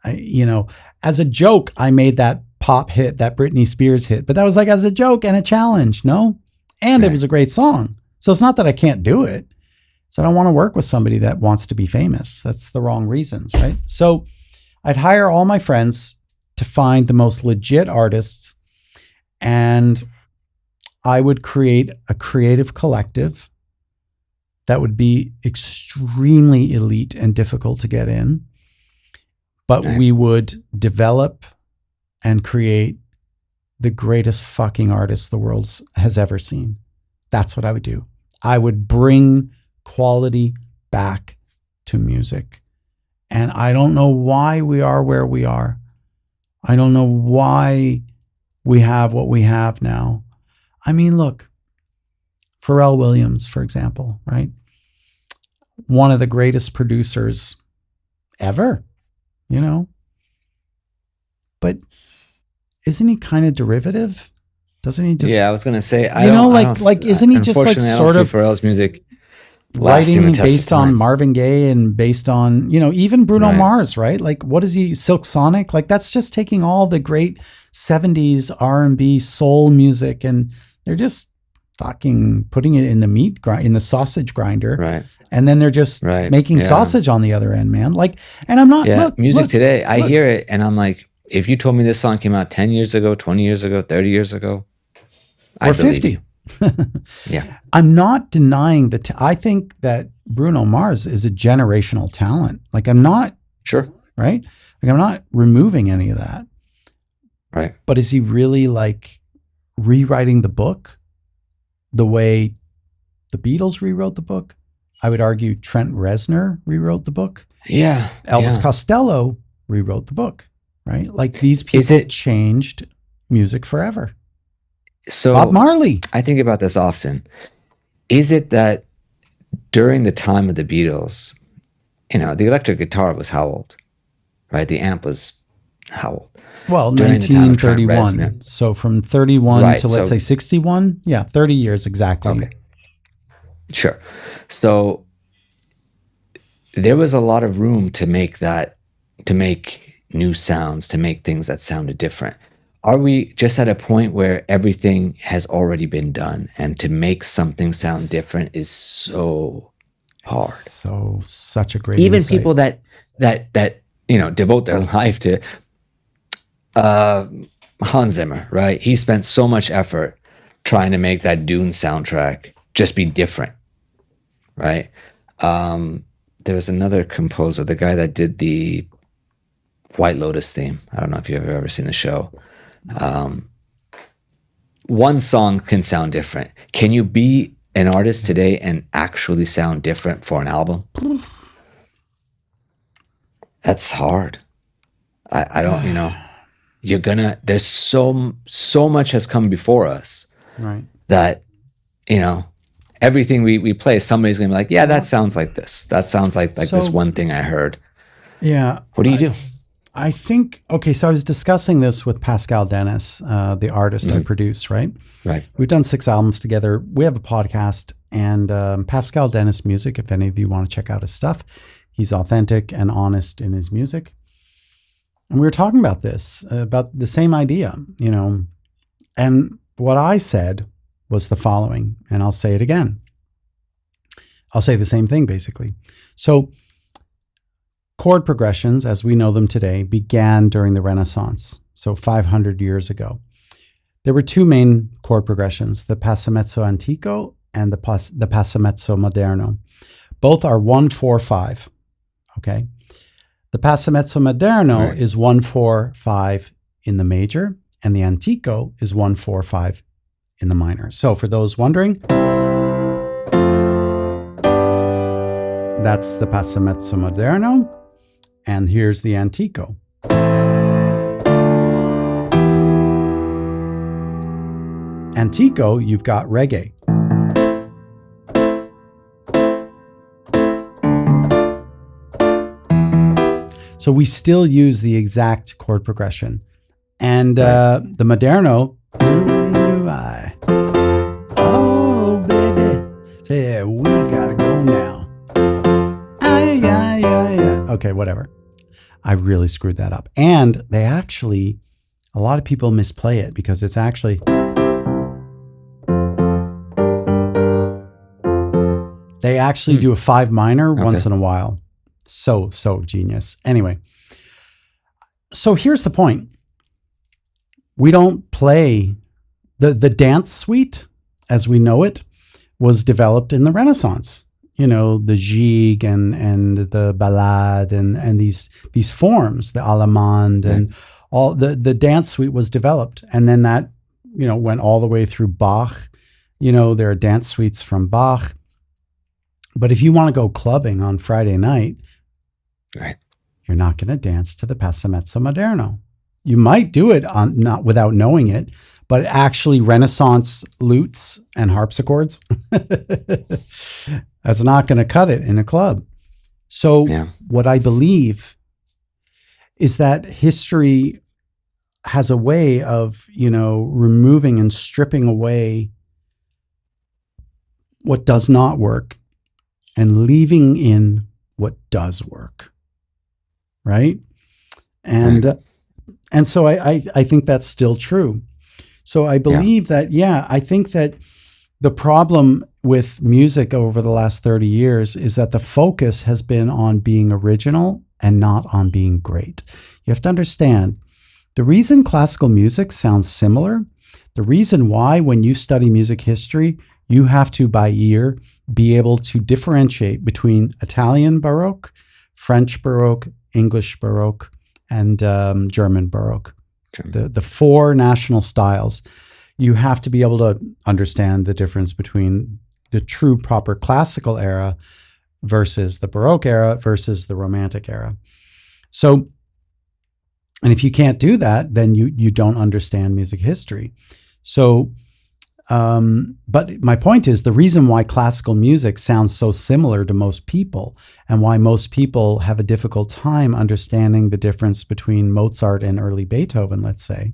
as a joke, I made that pop hit, that Britney Spears hit, but that was like as a joke and a challenge. No. And It was a great song. So it's not that I can't do it. So I don't want to work with somebody that wants to be famous. That's the wrong reasons, right? So I'd hire all my friends to find the most legit artists, and I would create a creative collective that would be extremely elite and difficult to get in. But we would develop and create the greatest fucking artists the world has ever seen. That's what I would do. I would bring quality back to music. And I don't know why we are where we are. I don't know why we have what we have now. I mean, look, Pharrell Williams, for example, right? One of the greatest producers ever, But isn't he kind of derivative? Doesn't he just? Yeah, I was gonna say. Isn't he just like sort of Pharrell's music writing based on Marvin Gaye and based on even Bruno Mars, right? Like, what is he? Silk Sonic? Like, that's just taking all the great '70s R&B soul music, and they're just fucking putting it in the sausage grinder, right? And then they're just making sausage on the other end, man. Like, and I'm not. Yeah, music today. I hear it, and I'm like, if you told me this song came out 10 years ago, 20 years ago, 30 years ago, or 50. Yeah. I'm not denying I think that Bruno Mars is a generational talent. Like, I'm not. Sure. Right? Like, I'm not removing any of that. Right. But is he really like rewriting the book the way the Beatles rewrote the book? I would argue Trent Reznor rewrote the book. Yeah. Elvis Costello rewrote the book. Right? Like, these people changed music forever. So Bob Marley. I think about this often. Is it that during the time of the Beatles, the electric guitar was how old? Right? The amp was how old? Well, 1931. So from 31 to let's say 61. Yeah, 30 years exactly. Okay. Sure. So there was a lot of room to make new sounds, to make things that sounded different. Are we just at a point where everything has already been done, and to make something sound different is so hard? Such a great even insight. People that devote their life to Hans Zimmer, right? He spent so much effort trying to make that Dune soundtrack just be different, right? There was another composer, the guy that did the White Lotus theme. I don't know if you've ever seen the show. One song can sound different. Can you be an artist today and actually sound different for an album? That's hard. I don't, you're gonna, there's so much has come before us, right? That, everything we play, somebody's gonna be like, yeah, that sounds like this. That sounds like this one thing I heard. Yeah. What do you do? I think, so I was discussing this with Pascal Dennis, the artist I produce, right? Right. We've done 6 albums together. We have a podcast, and Pascal Dennis Music, if any of you want to check out his stuff, he's authentic and honest in his music. And we were talking about this, about the same idea, and what I said was the following, and I'll say it again. I'll say the same thing, basically. So, chord progressions, as we know them today, began during the Renaissance, so 500 years ago. There were 2 main chord progressions, the passamezzo antico and the passamezzo moderno. Both are 1-4-5, okay? The passamezzo moderno is 1-4-5 in the major, and the antico is 1-4-5 in the minor. So for those wondering, that's the passamezzo moderno. And here's the antico. Antico, you've got reggae. So we still use the exact chord progression. And the Moderno, oh baby, say we gotta go now. Okay, whatever. I really screwed that up. And they actually, a lot of people misplay it because it's actually, they actually do a 5 minor once in a while. So genius. Anyway, so here's the point. We don't play, the dance suite as we know it was developed in the Renaissance. You know, the gigue and the ballade and these forms, the allemande and all the dance suite was developed. And then that, you know, went all the way through Bach. You know, there are dance suites from Bach. But if you want to go clubbing on Friday night, you're not going to dance to the Passamezzo Moderno. You might do it on not without knowing it, but actually Renaissance lutes and harpsichords, that's not going to cut it in a club. So what I believe is that history has a way of, you know, removing and stripping away what does not work and leaving in what does work. Right? And so I think that's still true. So I believe that, I think that the problem with music over the last 30 years is that the focus has been on being original and not on being great. You have to understand, the reason classical music sounds similar, the reason why when you study music history, you have to, by ear, be able to differentiate between Italian Baroque, French Baroque, English Baroque, and German Baroque. The 4 national styles. You have to be able to understand the difference between the true proper classical era versus the Baroque era versus the Romantic era. So, and if you can't do that, then you don't understand music history. So, but my point is, the reason why classical music sounds so similar to most people and why most people have a difficult time understanding the difference between Mozart and early Beethoven, let's say,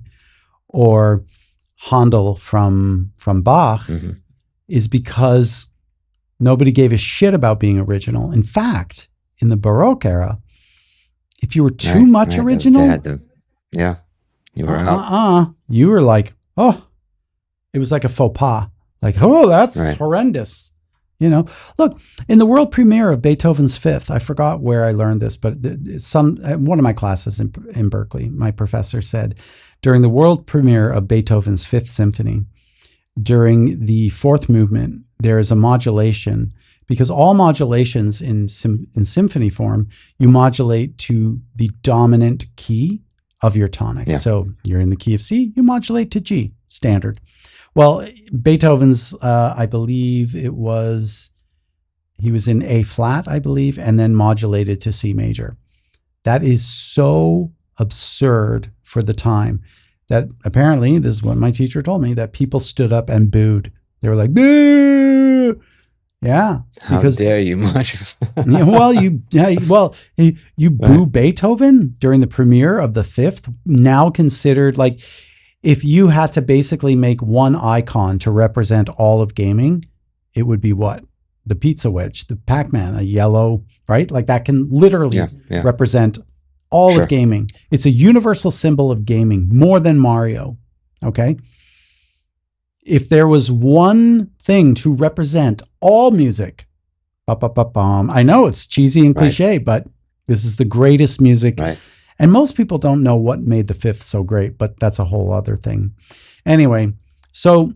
or Handel from Bach, is because nobody gave a shit about being original. In fact, in the Baroque era, if you were too much original, you were out. You were like, oh, it was like a faux pas. Like, oh, that's horrendous. You know, look, in the world premiere of Beethoven's Fifth, I forgot where I learned this, but one of my classes in Berkeley, my professor said, during the world premiere of Beethoven's Fifth Symphony, during the fourth movement, there is a modulation, because all modulations in symphony form, you modulate to the dominant key of your tonic. Yeah. So you're in the key of C, you modulate to G, standard. Well, Beethoven's, I believe he was in A flat, I believe, and then modulated to C major. That is so absurd for the time that apparently, this is what my teacher told me, that people stood up and booed. They were like, boo! Yeah. How dare you modulate? You boo Beethoven during the premiere of the Fifth, now considered like, if you had to basically make one icon to represent all of gaming, it would be what? The pizza wedge, the Pac-Man, a yellow, right? Like that can literally represent all of gaming. It's a universal symbol of gaming, more than Mario, okay? If there was one thing to represent all music, I know it's cheesy and cliche, but this is the greatest music. Right. And most people don't know what made the Fifth so great, but that's a whole other thing. Anyway, so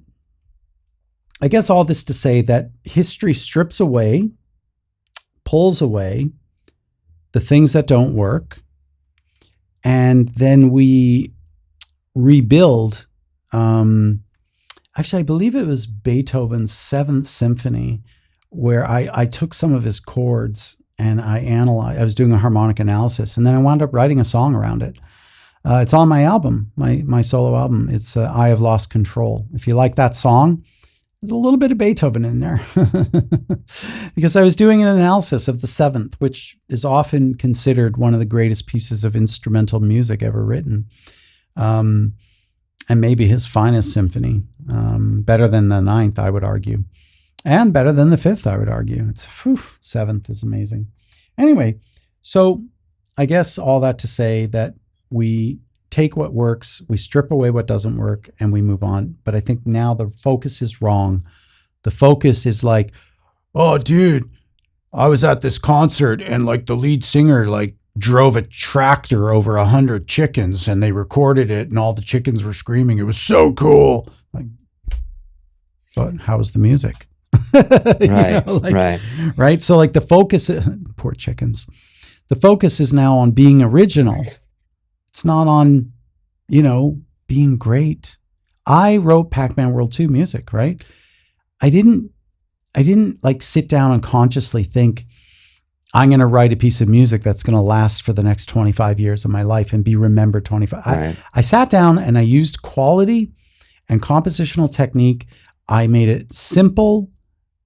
I guess all this to say that history strips away, pulls away the things that don't work, and then we rebuild. Actually, I believe it was Beethoven's Seventh Symphony, where I took some of his chords and I was doing a harmonic analysis, and then I wound up writing a song around it. It's on my album, my solo album. It's I Have Lost Control. If you like that song, There's a little bit of Beethoven in there because I was doing an analysis of the Seventh, which is often considered one of the greatest pieces of instrumental music ever written. And maybe his finest symphony, better than the Ninth, I would argue, and better than the Fifth, I would argue. Seventh is amazing. Anyway, so I guess all that to say that we take what works, we strip away what doesn't work, and we move on. But I think now the focus is wrong. The focus is like, oh, dude, I was at this concert and like the lead singer like drove a tractor over 100 chickens and they recorded it and all the chickens were screaming. It was so cool. Like, but how was the music? Right. So like the focus, poor chickens. The focus is now on being original. It's not on, being great. I wrote Pac-Man World 2 music, right? I didn't like sit down and consciously think I'm going to write a piece of music that's going to last for the next 25 years of my life and be remembered 25. Right. I sat down and I used quality and compositional technique. I made it simple,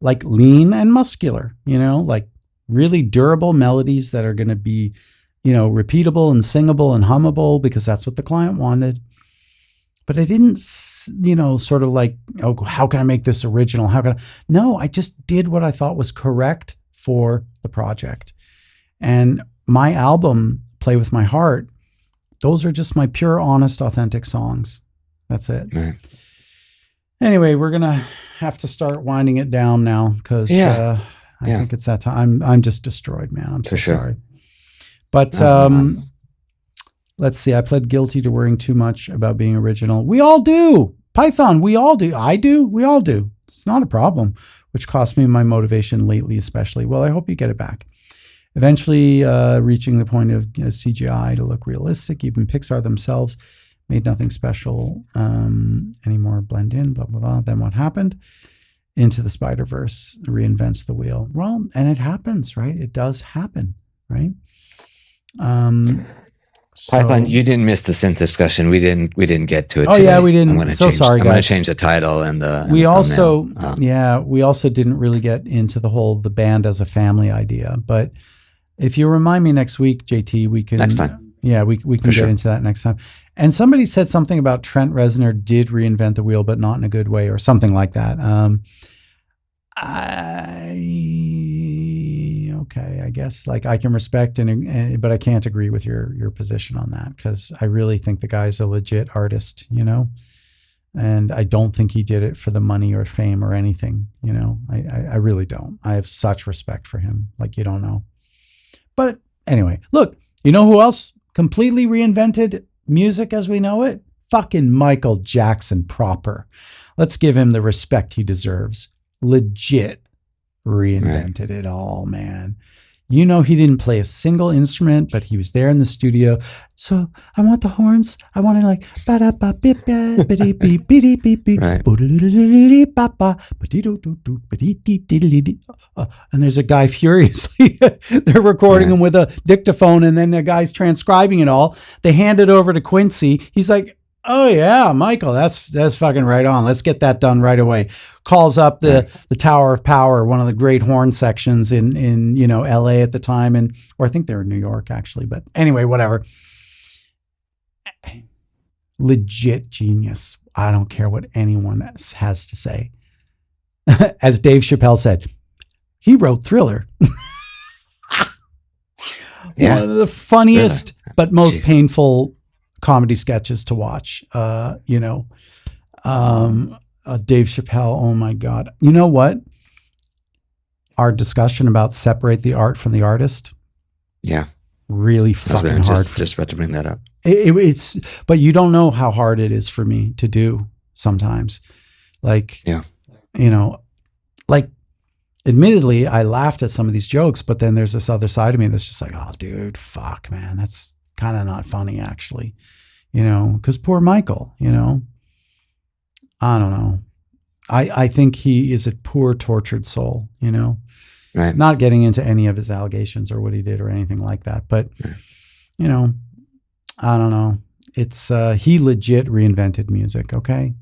like lean and muscular, like really durable melodies that are going to be, repeatable and singable and hummable because that's what the client wanted. But I didn't, sort of like, oh, how can I make this original? No, I just did what I thought was correct for the project. And my album, Play With My Heart, those are just my pure, honest, authentic songs. That's it. Right. Anyway, we're going to have to start winding it down now because I think it's that time. I'm just destroyed, man. I'm so sorry. But let's see. I pled guilty to worrying too much about being original. We all do. Python, we all do. I do. We all do. It's not a problem, which cost me my motivation lately, especially. Well, I hope you get it back. Eventually reaching the point of CGI to look realistic. Even Pixar themselves made nothing special anymore. Blend in, blah, blah, blah. Then what happened? Into the Spider-Verse reinvents the wheel. Well, and it happens, right? It does happen, right? Python, you didn't miss the synth discussion. We didn't get to it. Oh, today. yeah, we didn't. Sorry, guys. I'm going to change the title and the. We also didn't really get into the band as a family idea. But if you remind me next week, JT, we can next time. Yeah, we can get into that next time. And somebody said something about Trent Reznor did reinvent the wheel, but not in a good way, or something like that. Okay, I guess like I can respect but I can't agree with your position on that because I really think the guy's a legit artist, and I don't think he did it for the money or fame or anything, I really don't. I have such respect for him, like you don't know. But anyway, look, you know who else completely reinvented music as we know it? Fucking Michael Jackson proper. Let's give him the respect he deserves. Legit reinvented it all, man. He didn't play a single instrument, but he was there in the studio. So I want the horns. I want to like and there's a guy furiously they're recording him with a dictaphone, and then the guy's transcribing it all. They hand it over to Quincy. He's like, oh yeah, Michael, that's fucking right on. Let's get that done right away. Calls up the Tower of Power, one of the great horn sections in LA at the time, or I think they were in New York actually. But anyway, whatever. Legit genius. I don't care what anyone else has to say. As Dave Chappelle said, he wrote Thriller. One of the funniest but most painful comedy sketches to watch. Dave Chappelle, oh my God. You know what? Our discussion about separate the art from the artist. Yeah. Really fucking hard. Just about to bring that up. But you don't know how hard it is for me to do sometimes. Like, admittedly, I laughed at some of these jokes, but then there's this other side of me that's just like, oh, dude, fuck, man. That's kind of not funny, actually. Because poor Michael, I don't know. I think he is a poor, tortured soul, Right. Not getting into any of his allegations or what he did or anything like that. But, I don't know. It's, he legit reinvented music. Okay.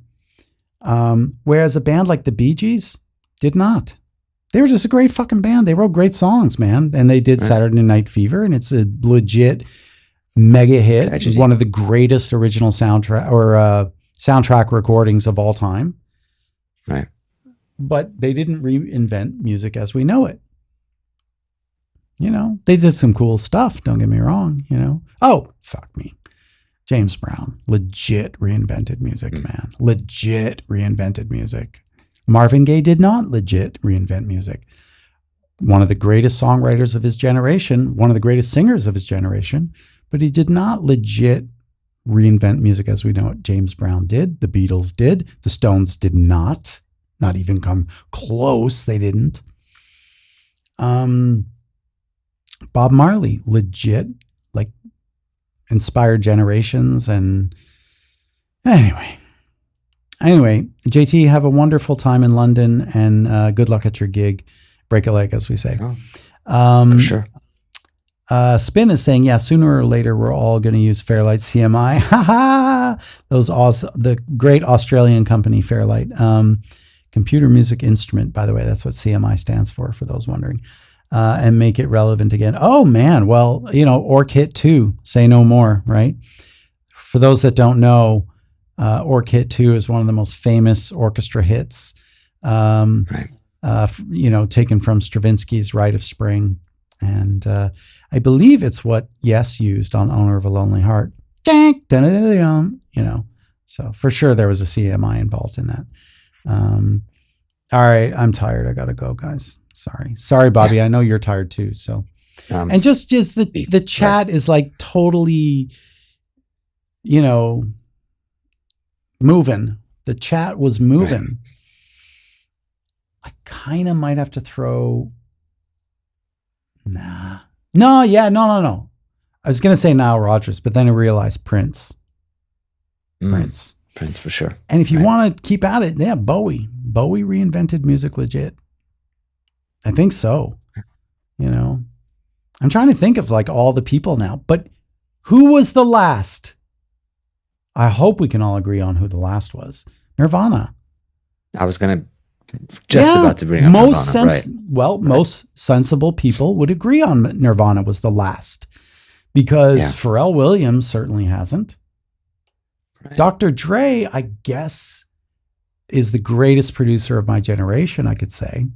Whereas a band like the Bee Gees did not. They were just a great fucking band. They wrote great songs, man. And they did Saturday Night Fever, and it's a legit mega hit. Tragedy. One of the greatest original soundtrack recordings of all time. Right. But they didn't reinvent music as we know it. You know, they did some cool stuff. Don't get me wrong. You know, oh, fuck me. James Brown, legit reinvented music, man. Legit reinvented music. Marvin Gaye did not legit reinvent music. One of the greatest songwriters of his generation, one of the greatest singers of his generation, but he did not legit reinvent music as we know it. James Brown did. The Beatles did. The Stones did not. Not even come close. They didn't. Bob Marley, legit, like, inspired generations. And anyway, JT, have a wonderful time in London, and good luck at your gig. Break a leg, as we say. For sure. Spin is saying, yeah, sooner or later we're all going to use Fairlight CMI. Ha ha! The great Australian company Fairlight. Computer music instrument, by the way. That's what CMI stands for those wondering. And make it relevant again. Oh, man. Well, you know, Orchid 2, Say No More, right? For those that don't know, Orchid 2 is one of the most famous orchestra hits, you know, taken from Stravinsky's Rite of Spring. And I believe it's what Yes used on Owner of a Lonely Heart. You know, so for sure there was a CMI involved in that. All right, I'm tired. I got to go, guys. Sorry, Bobby. Yeah. I know you're tired too. So, and just the chat is like totally, you know, moving. The chat was moving. Right. I kind of might have to throw. No. I was going to say Nile Rodgers, but then I realized Prince. Prince for sure. And if you want to keep at it, yeah, Bowie reinvented music legit. I think so. You know, I'm trying to think of like all the people now, but who was the last? I hope we can all agree on who the last was. Nirvana. I was going to about to bring up Nirvana. Most sensible people would agree on Nirvana was the last, because Pharrell Williams certainly hasn't. Right. Dr. Dre, I guess, is the greatest producer of my generation, I could say.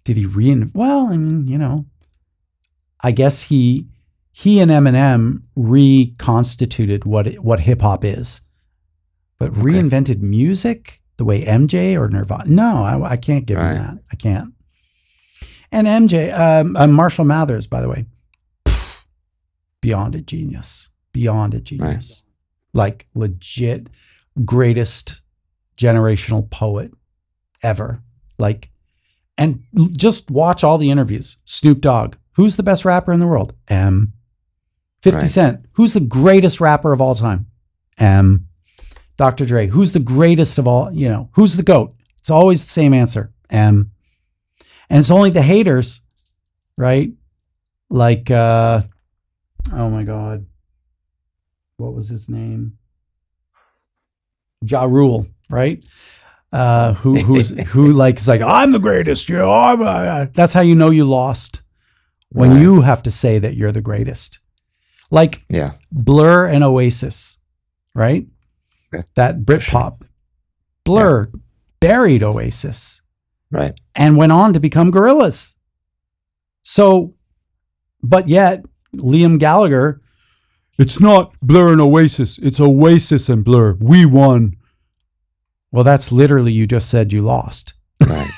Did he well, I mean, you know, I guess he and Eminem reconstituted what hip hop is, but reinvented music the way MJ or Nirvana. No, I can't give him that. I can't. And MJ, Marshall Mathers, by the way, beyond a genius. Right. Like legit greatest generational poet ever. Like, and just watch all the interviews. Snoop Dogg, who's the best rapper in the world? 50 Cent, who's the greatest rapper of all time? Dr. Dre, who's the greatest of all, you know, who's the GOAT? It's always the same answer. And it's only the haters, right? Like, oh my God. What was his name? Ja Rule, right? Who like is like, I'm the greatest, you know, that's how you know you lost, when you have to say that you're the greatest. Like Blur and Oasis, right? That Britpop. Blur buried Oasis, right, and went on to become Gorillaz. So, but yet Liam Gallagher, it's not Blur and Oasis, it's Oasis and Blur. We won. Well, that's literally, you just said you lost. Right.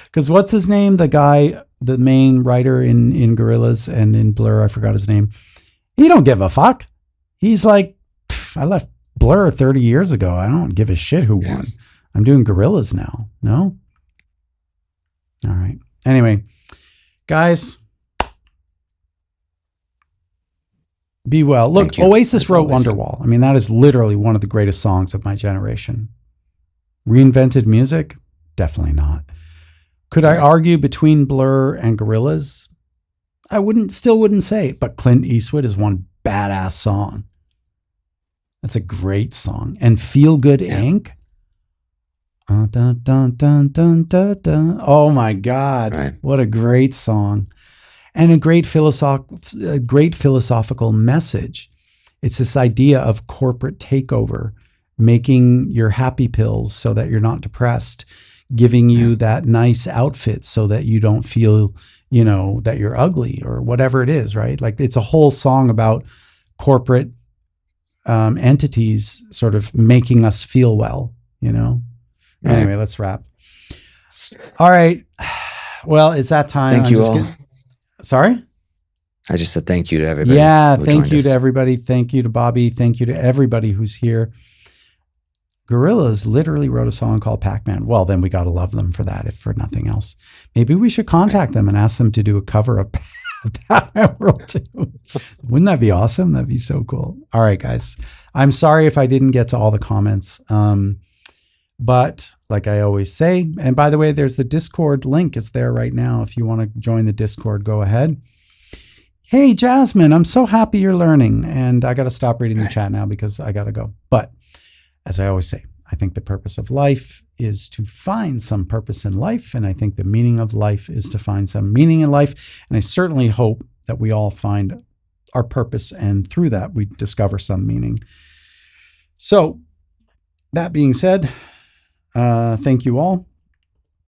Because what's his name? The guy, the main writer in Gorillaz and in Blur, I forgot his name. He don't give a fuck. He's like, I left Blur 30 years ago. I don't give a shit who won. I'm doing Gorillaz now. No? All right. Anyway, guys, be well. Look, Oasis wrote Wonderwall. I mean, that is literally one of the greatest songs of my generation. Reinvented music? Definitely not. Could I argue between Blur and Gorillaz? I still wouldn't say, but Clint Eastwood is one badass song. That's a great song. And Feel Good Inc. Dun, dun, dun, dun, dun, dun. Oh my God. Right. What a great song. And a great philosophical message. It's this idea of corporate takeover, making your happy pills so that you're not depressed, giving you that nice outfit so that you don't feel, that you're ugly or whatever it is, right? Like it's a whole song about corporate entities sort of making us feel well, Right. Anyway, let's wrap. All right. Well, it's that time. Thank you all. Sorry? I just said thank you to everybody. Yeah, thank you to everybody. Thank you to Bobby. Thank you to everybody who's here. Gorillaz literally wrote a song called Pac-Man. Well, then we got to love them for that, if for nothing else. Maybe we should contact them and ask them to do a cover of Pac-Man World 2. Wouldn't that be awesome? That'd be so cool. All right, guys. I'm sorry if I didn't get to all the comments. But like I always say, and by the way, there's the Discord link. It's there right now. If you want to join the Discord, go ahead. Hey, Jasmine, I'm so happy you're learning. And I got to stop reading the chat now because I got to go. But as I always say, I think the purpose of life is to find some purpose in life. And I think the meaning of life is to find some meaning in life. And I certainly hope that we all find our purpose. And through that, we discover some meaning. So that being said, thank you all.